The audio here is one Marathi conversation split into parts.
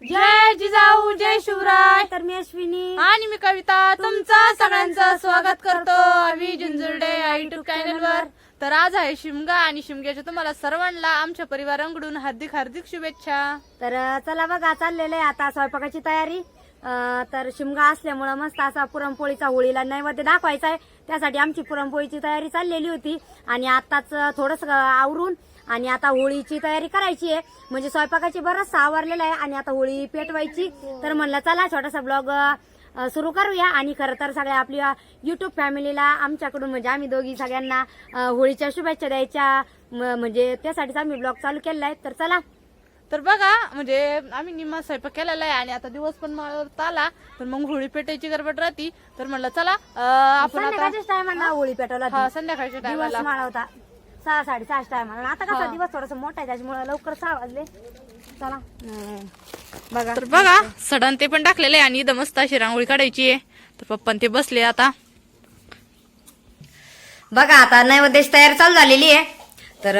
जय जिजाऊ जय शिवराय. तर मी अश्विनी आणि मी कविता तुमचं सगळ्यांचं स्वागत करतो आम्ही जुंजुर्डे युट्यूब चॅनल वर. तर आज आहे शिमगा आणि शिमग्याच्या तुम्हाला सर्वांना आमच्या परिवाराकडून हार्दिक हार्दिक शुभेच्छा. तर चला बघा चाललेलं आहे आता स्वयंपाकाची तयारी. तर शिमगा असल्यामुळं मस्त असा पुरणपोळीचा होळीला नैवेद्य दाखवायचा आहे. त्यासाठी आमची पुरणपोळीची तयारी चाललेली होती आणि आताच थोडंसं आवरून आणि आता होळीची तयारी करायची आहे. म्हणजे स्वयंपाकाची बरंच आवरलेलं आहे आणि आता होळी पेटवायची. तर म्हणलं चला छोटासा ब्लॉग सुरू करूया. आणि खरं तर सगळ्या आपल्या युट्यूब फॅमिलीला आमच्याकडून म्हणजे आम्ही दोघी सगळ्यांना होळीच्या शुभेच्छा द्यायच्या, म्हणजे त्यासाठीच आम्ही ब्लॉग चालू केलेला आहे. तर चला. तर बघा म्हणजे आम्ही निम्मा स्वयंपाक केलेला आहे आणि आता दिवस पण माळत आला तर मग होळी पेटायची गडबड राहती. तर म्हणलं चला आपण आता संध्याकाळच्याच टायमाला होळी पेटवला. हा संध्याकाळच्या दिवस टायमाला माळा होता 6-6:30 टायमाला. आता कसा दिवस थोडासा मोठा आहे त्याच्यामुळे लवकर 6 वाजले. चला बघा. तर बघा सडन ते पण टाकलेले आणि इथं मस्त अशी रांगोळी काढायची आहे. तर पप्पन ते बसले आता. बघा आता नैवेद्याची तयारी चालू झालेली आहे. तर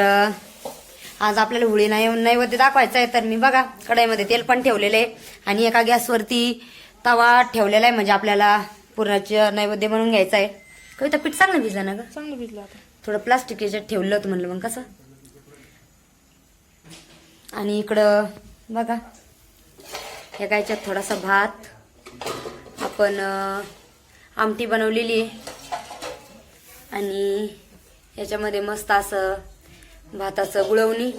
आज आपल्याला होळी नैवेद्य दाखवायचा आहे. तर मी बघा कढईमध्ये तेल पण ठेवलेलं आहे आणि एका गॅसवरती तवा ठेवलेला आहे. म्हणजे आपल्याला पुरणाचं नैवेद्य बनवून घ्यायचं आहे. कविता पीठ चांगलं भिजलं ना ग? चांगलं भिजलं आता. थोडं प्लास्टिक याच्यात ठेवलं होतं म्हणलं मग कसं. आणि इकडं बघा एका याच्यात थोडासा भात, आपण आमटी बनवलेली आहे आणि याच्यामध्ये मस्त असं भाताचं गुळवणी.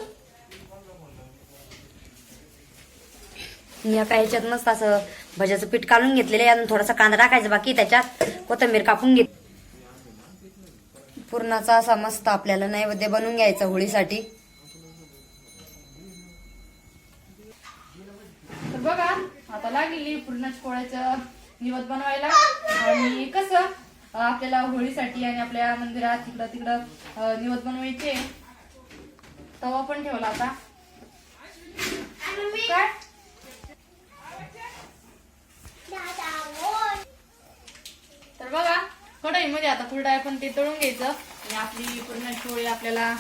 एका याच्यात मस्त असं भज्याचं पीठ काढून घेतलेलं आहे. अजून थोडासा कांदा टाकायचा बाकी, त्याच्यात कोथिंबीर कापून घेत. पुरणाचा असा मस्त आपल्याला नैवेद्य बनवून घ्यायचा होळीसाठी. तर बघा आता लागली पुरणाच्या पोळ्याचं निवद बनवायला. आणि कसं आपल्याला होळीसाठी आणि आपल्या मंदिरात तिकडं निवद बनवायचे. तवा पण ठेवला आता. काय तर बघा कढईमध्ये आता कुरडया पण ते तळून घ्यायचं आणि आपली पुरणाची पोळी आपल्याला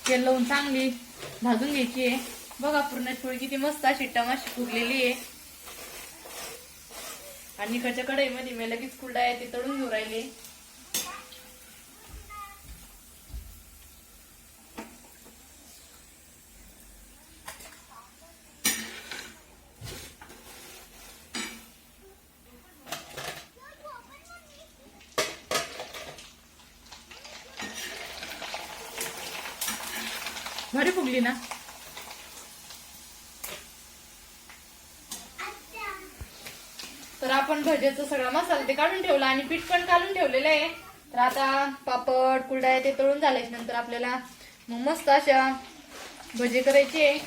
तेल लावून चांगली भाजून घ्यायची आहे. बघा पुरणाची पोळी किती मस्त अशी टमाशी फुगलेली आहे. आणि इकडच्या कढईमध्ये मी लगेच कुरडया ते तळून घेऊ राहिले. भारी फुगली ना. तर आपण भज्याचा सगळा मसाला ते काढून ठेवला आणि पीठ पण काढून ठेवलेलं आहे. तर आता पापड कुरडया ते तळून झाल्याच्या नंतर आपल्याला मग मस्त अशा भजे करायचे.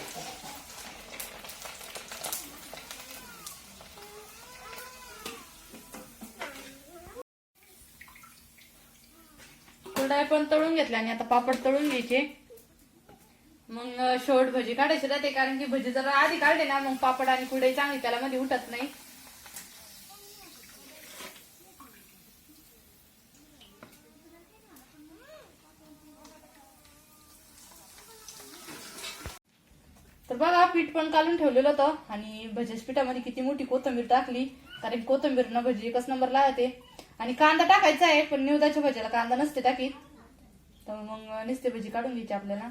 कुरडया पण तळून घेतल्या आणि आता पापड तळून घ्यायचे. मग शेवट भजी काढायची राहते, कारण की भजी जरा आधी काढले ना मग पापड आणि कुरडई चांगली त्याला मध्ये उठत नाही. तर बघा पीठ पण काढून ठेवलेलं होतं आणि भज्याच्या पिठामध्ये किती मोठी कोथिंबीर टाकली, कारण कोथिंबीर न भजी एकच नंबर लागते. आणि कांदा टाकायचा आहे पण निवदाच्या भज्याला कांदा नसते टाकीत. तर मग नुसते भजी काढून घ्यायची आपल्याला.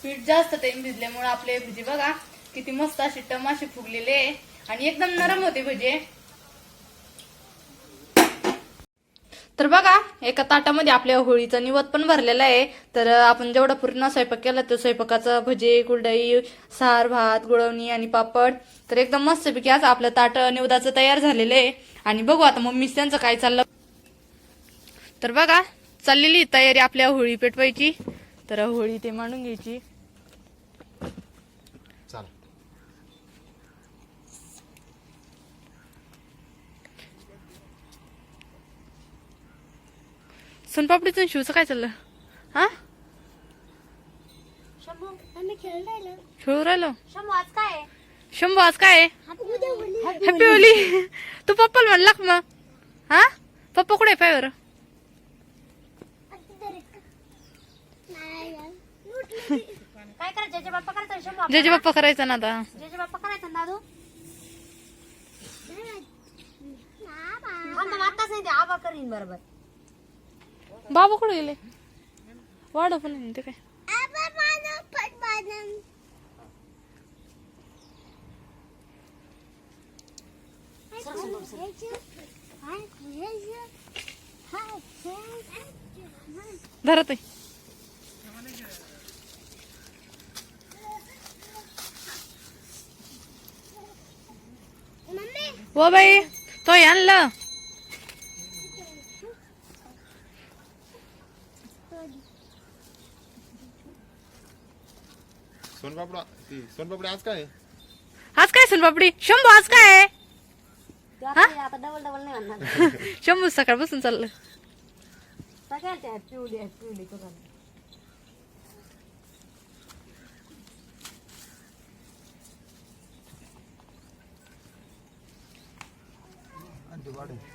पीठ जास्त टाइम भिजल्यामुळे आपले भजी बघा किती मस्त असे टमाशे फुगलेले आणि एकदम नरम होते भजे. तर बघा एका ताटामध्ये आपल्या होळीचा निवद पण भरलेला आहे. तर आपण जेवढा पूर्ण स्वयंपाक केला तो स्वयंपाकाचा भजे, कुरडई, सार, भात, गुळवणी आणि पापड. तर एकदम मस्तपैकी आज आपलं ताट निवदाचं तयार झालेलं आहे. आणि बघू आता मम्मी त्यांचं काय चाललं. तर बघा चाललेली तयारी आपल्या होळी पेटवायची. तर होळी ते मांडून घ्यायची. सोनपापडीचं शिवचं काय चाललं? हा शंभू आम्ही खेळून राहिलो. खेळू राहिलो. शंभू आज काय आहे? शंभू आज काय आहे? हात हॅपी होली. तू पप्पाला म्हणला का मग? हा पप्पा कुठे पाय बरं? काय करायचं जेजे बाप्पा करायचं शंभू आपण? जेजे बाप्पा करायचा ना आता. जेजे बाप्पा करायचं ना दादू. मग आताच नाही ते आबा करीन बरोबर. बाबा कुठे गेले? वाढ पण नाही ते काय. धरत आहे. हो बाई तो आणलं. सोनपापडी आज काय? आज काय सोनपापडी? शंभू आज काय आहे? आता डबल डबल नाही म्हणणार. शंभू सकाळपासून चाललं. सगळ्यांचे हॅपी होली तुझा.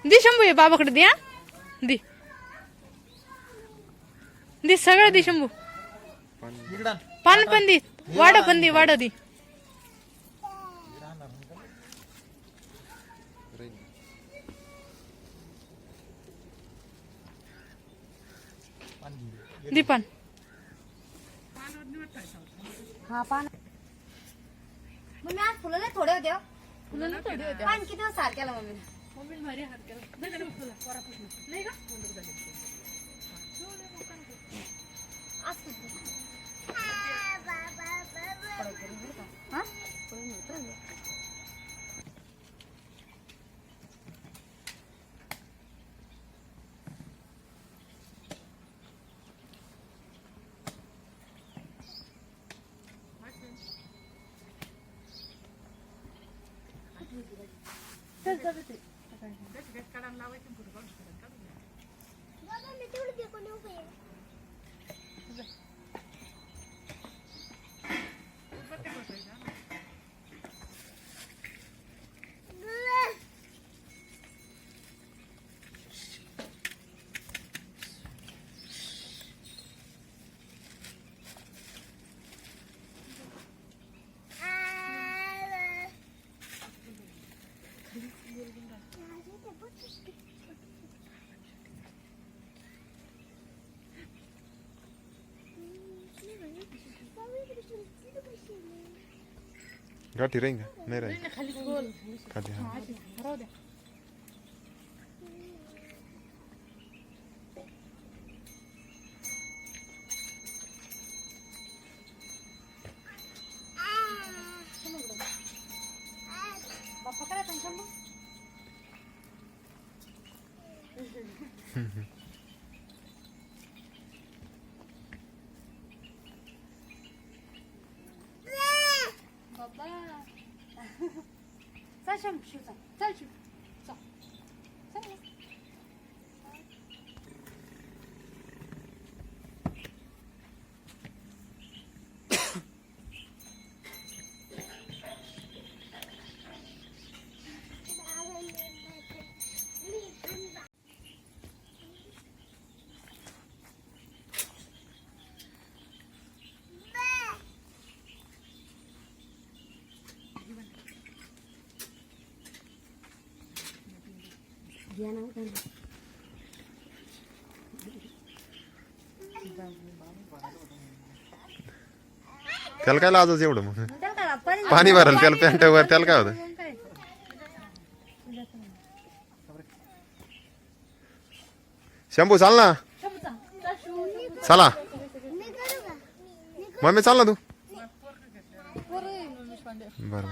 दे शंभू हे बाबाकडे दे. दे दे सगळं दे शंभू. पान पण दे. वाड पण दे. वाड दे. दे पान. हा पान मम्मी आज फुलं नाही थोडे होते हो. पान किती दिवस सारख्याला मम्मी. गाठी राहील का? नाही राहील खाली. हा बाप्पा करायचं ना शंभू. चल शंभू शिव चल शिव चल चल. त्याला काय लाजायचं एवढं मग? पाणी भरायला त्याला पॅन्टवर त्याला काय होतं? शंभू चाल ना. चला मम्मी चाल ना तू. बरं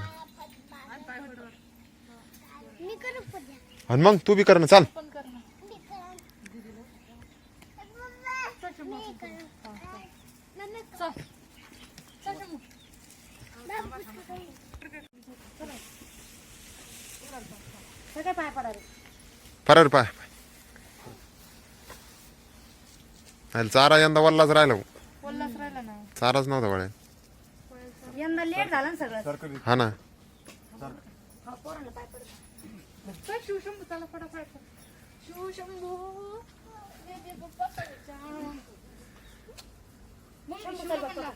आणि मग तू बी कर ना. चाल पाय पडाले. फरार पाय. चारा यंदा वल्लाच राहिला. चाराच नव्हता वळ्या. यंदा लेट झालं ना सगळं. हा ना पोरांना पाय पडतो. चल शिवशंभू चला फटाफट शिवशंभू शंभू चल बाप्पा.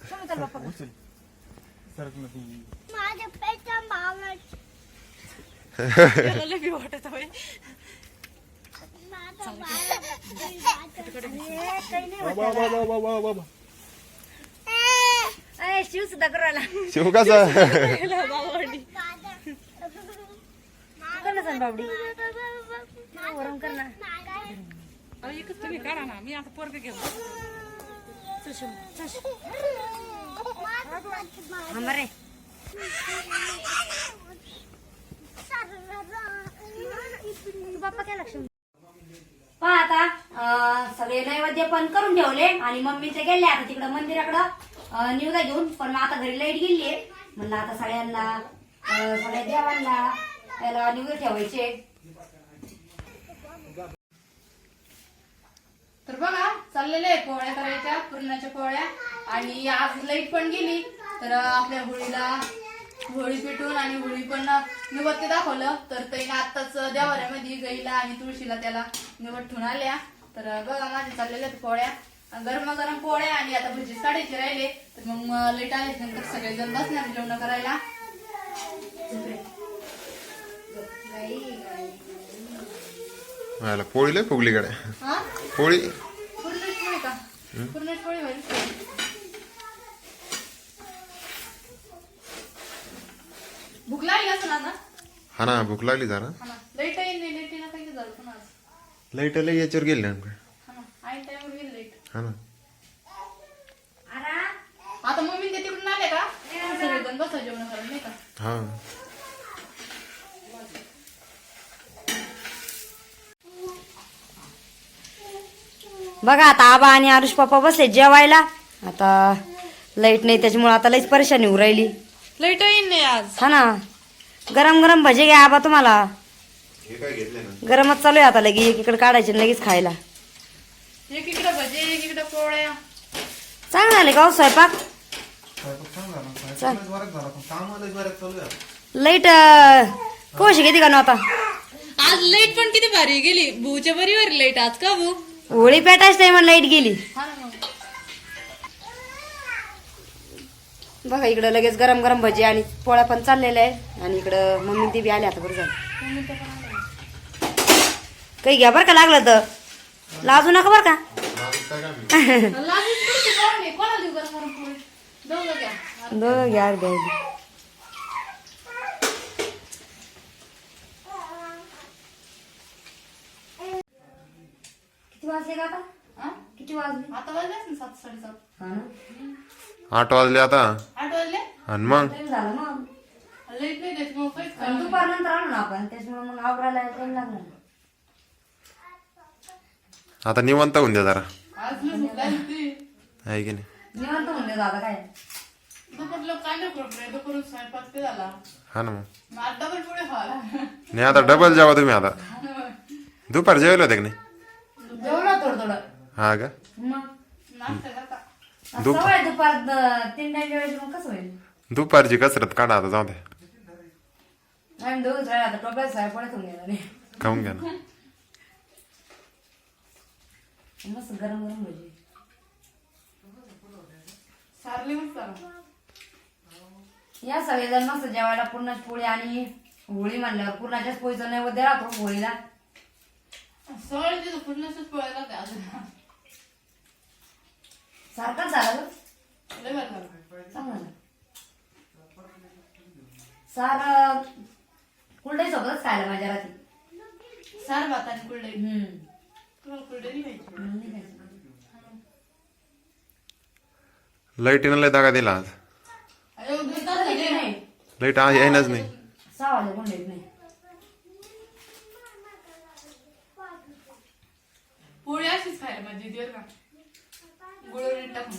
शंभू चल बाप्पा. माझ्या पेटच्या मावळ त्याला लई वाटत होय. माझा शिव सुद्धा करू आला. शिव कसा कर ना सांग बाबडी. वरम कर ना. एकच तुम्ही काढा ना, मी आता पोरग घेऊ. चल शंभू चल. थांबा रे. बाप्पा काय लक्ष पहा आता सगळे नैवेद्य पण करून ठेवले आणि मम्मी ते गेले आता तिकडं मंदिराकडं निवदा घेऊन. पण मग आता घरी लाईट गेलीये म्हणलं आता सगळ्यांना सगळ्या देवांना त्याला निवद ठेवायचे. तर बघा चाललेले आहे पोळ्या करायच्या, पुरणाच्या पोळ्या. आणि आज लाईट पण गेली तर आपल्या होळीला होळी पेटून आणि होळी पण निवत्ते दाखवलं. तर त्याने आत्ताच देवाऱ्यामध्ये गाईला आणि तुळशीला त्याला निवड ठेवून आल्या. तर बघा माझे चाललेले आहेत पोळ्या, गरम पोळ्या. आणि आता भजीच काढायचे राहिले. तर मग लाईट आल्यानंतर सगळेजण बसणार जेवण करायला. पोळी लय फुगली कडे हा पोळी. पुरणाची पोळी का? पुरणाची पोळी होईल. भूक लागली असं ना. हा ना भूक लागली जरा. हा ना लाईट येईल नाही, लाईटीला काही झालं पण आज. लाईट लय याच्यावर गेली नेमकं. हा ना ऐन टाइमवर गेली लाईट. हा ना आता मम्मी ते तिकडून आले का सगळेजण बसा जेवण करायला नाही का. हा बघा आता आबा आणि आरुष पप्पा बसले जेवायला. आता लाईट नाही त्याच्यामुळे आता लईच परेशानी होऊ राहिली. लाईट येईल नाही आज. हा ना गरम गरम भजे घ्या आबा तुम्हाला. हे काय घेतले ना गरमच चालू आहे आता लगे एकीकडे काढायचे आणि लगेच खायला. एकीकडे भजे एकीकडे पोळ्या. चांगलं झाले का हो स्वयंपाक. लाईट कोशी किती का आता. आज लाईट पण किती भारी गेली. भूच्या बरीवर लाईट आज का भू. होळी पेटायच टाइम लाईट गेली. हा ना मग. बघा इकडं लगेच गरम गरम भजी आणि पोळ्या पण चाललेल्या आहे. आणि इकडं मम्मी ती बी आली आता बरं झालं. काही घ्या बरं का लागलं तर लाजू नका बरं का. लाजून करते पाहुणे. कोणाला देऊ गरम गरम पोळी. दोघं घ्या. दोघं घ्या अर्ध्या. किती वाजले का आता. हा? किती वाजले. आता वाजलेच ना 7 7:30. हा ना 8 वाजले आता. 8 वाजले. आणि मग टाइम झाला मग. लाईट नाही त्याच्यामुळे काहीच आणि खायला दुपार नंतर आणू ना आपण त्याच्यामुळे मग आवरायला टाइम लागला. आता निवांत होऊन द्या जरा. आज लई भूक लागली होती. आहे की नाही. निवांत म्हणले दादा काय. दुपारला कांदे खोबरे दुपारून स्वयंपाक ते झाला. हा ना मग मग आता पण पुढे खाला. नाही आता डबल जेवा तुम्ही आता. दुपार जेवले होते की नाही. जेवढं थोडं थोडं. हा का मग नाश्ता करता. सवय दुपार 3 टाइम जेवायची मग कसं होईल. दुपारची कसरत काढा आता जाऊ दे. आम्ही दोघंच राहिला आता टोपल्यात साहेब पडत होऊन गेला नाही. खाऊन घ्या ना. मस्त गरम गरम भजी. सारली मस्त झाला. या सगळेजण मस्त जेवायला. पूर्णाची पोळी आणि होळी म्हणल्यावर पूर्णाच्याच पोळीचा नैवेद्य राहतो होळीला. सगळे तिथं पूर्णच पोळायला होते अजून. सारखंच झालं ग. लय भारी झालं. चांगलं झालं. सार कुलडाई सोबतच खायला माझ्या रात्री. सार भात आणि कुरडई. तुला कुरडई नाही खायची. लाईटीनं लय दागा दिला आज. अरे 2 तास झाले. नाही लाईट येईनच नाही. 6 वाजले कोण येत नाही. पोळी अशीच खायला मजा येते बरं का. गुळवणी टाकून.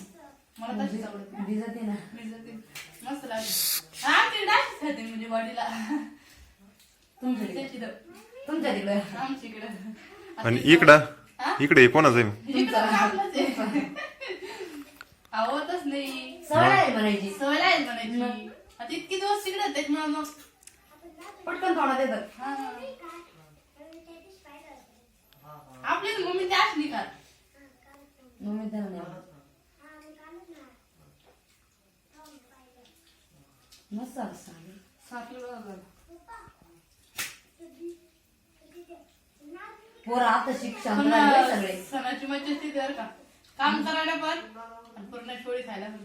मला तशीच आवडते. भिजते ना. भिजते. मस्त लागते. हा ती डाळीच खाते म्हणजे बॉडीला. तुमच्या तिकडे. आमच्या इकडे. आणि इकडं इकडे कोणाचं आहे मग. इकडं आपलंच आहे. आवडतच नाही. सवय आहे म्हणायची. सवय आहे म्हणायची. आता इतके दिवस तिकडे त्याच्यामुळे मग तर आपली मम्मी ते असली का मम्मी त्याला नाही. मस्त झालं साडी. 7 किलो झालं. पोरं आता शिक्षण पण सगळे सणाची मज्जा असते बरं का काम करायला पण आणि पूर्ण पोळी खायला पण